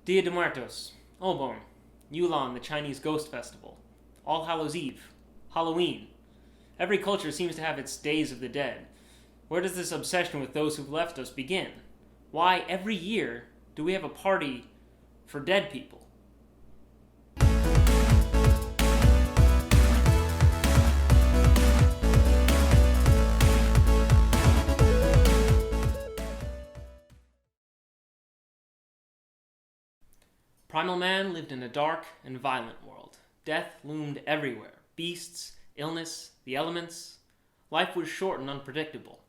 Dia de Muertos, Obon, Yulan, the Chinese Ghost Festival, All Hallows Eve, Halloween. Every culture seems to have its Days of the Dead. Where does this obsession with those who've left us begin? Why, every year, do we have a party for dead people? Primal man lived in a dark and violent world. Death loomed everywhere. Beasts, illness, the elements. Life was short and unpredictable.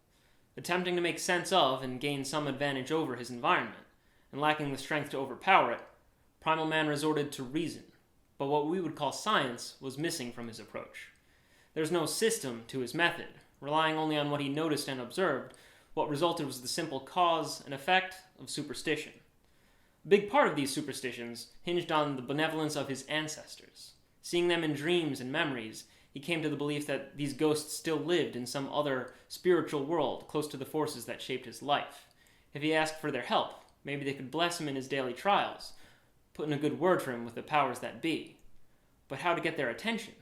Attempting to make sense of and gain some advantage over his environment, and lacking the strength to overpower it, Primal man resorted to reason. But what we would call science was missing from his approach. There's no system to his method. Relying only on what he noticed and observed, what resulted was the simple cause and effect of superstition. A big part of these superstitions hinged on the benevolence of his ancestors. Seeing them in dreams and memories, he came to the belief that these ghosts still lived in some other spiritual world close to the forces that shaped his life. If he asked for their help, maybe they could bless him in his daily trials, put in a good word for him with the powers that be. But how to get their attention?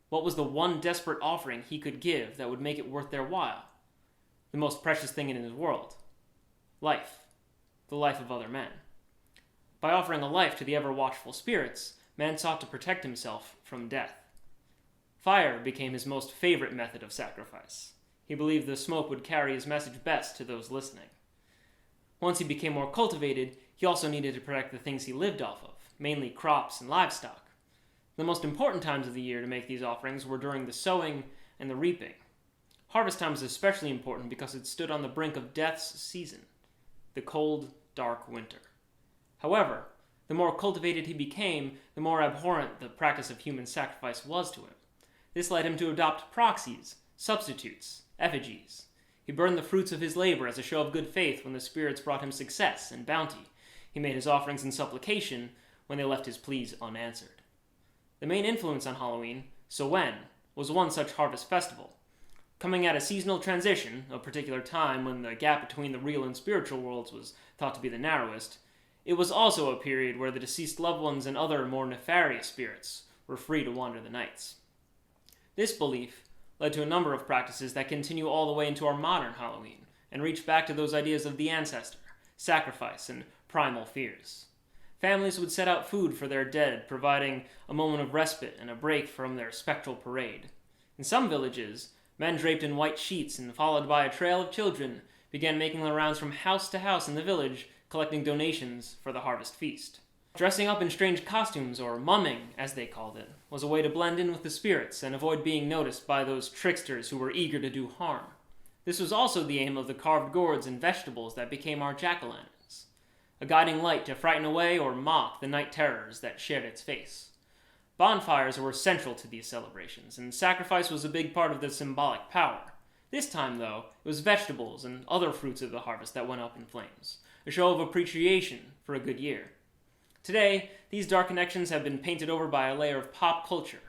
What was the one desperate offering he could give that would make it worth their while? The most precious thing in his world. Life. The life of other men. By offering a life to the ever-watchful spirits, man sought to protect himself from death. Fire became his most favorite method of sacrifice. He believed the smoke would carry his message best to those listening. Once he became more cultivated, he also needed to protect the things he lived off of, mainly crops and livestock. The most important times of the year to make these offerings were during the sowing and the reaping. Harvest time was especially important because it stood on the brink of death's season, the cold, dark winter. However, the more cultivated he became, the more abhorrent the practice of human sacrifice was to him. This led him to adopt proxies, substitutes, effigies. He burned the fruits of his labor as a show of good faith when the spirits brought him success and bounty. He made his offerings in supplication when they left his pleas unanswered. The main influence on Halloween, Samhain, was one such harvest festival. Coming at a seasonal transition, a particular time when the gap between the real and spiritual worlds was thought to be the narrowest, it was also a period where the deceased loved ones and other more nefarious spirits were free to wander the nights. This belief led to a number of practices that continue all the way into our modern Halloween and reach back to those ideas of the ancestor, sacrifice, and primal fears. Families would set out food for their dead, providing a moment of respite and a break from their spectral parade. In some villages, men draped in white sheets and followed by a trail of children began making their rounds from house to house in the village, collecting donations for the harvest feast. Dressing up in strange costumes, or mumming, as they called it, was a way to blend in with the spirits and avoid being noticed by those tricksters who were eager to do harm. This was also the aim of the carved gourds and vegetables that became our jack-o'-lanterns, a guiding light to frighten away or mock the night terrors that shared its face. Bonfires were central to these celebrations, and sacrifice was a big part of the symbolic power. This time, though, it was vegetables and other fruits of the harvest that went up in flames, a show of appreciation for a good year. Today, these dark connections have been painted over by a layer of pop culture.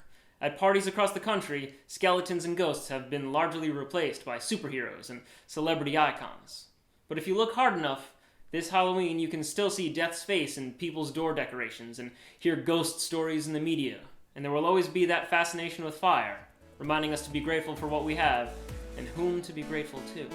At parties across the country, skeletons and ghosts have been largely replaced by superheroes and celebrity icons. But if you look hard enough, this Halloween you can still see death's face in people's door decorations and hear ghost stories in the media. And there will always be that fascination with fire, reminding us to be grateful for what we have and whom to be grateful to.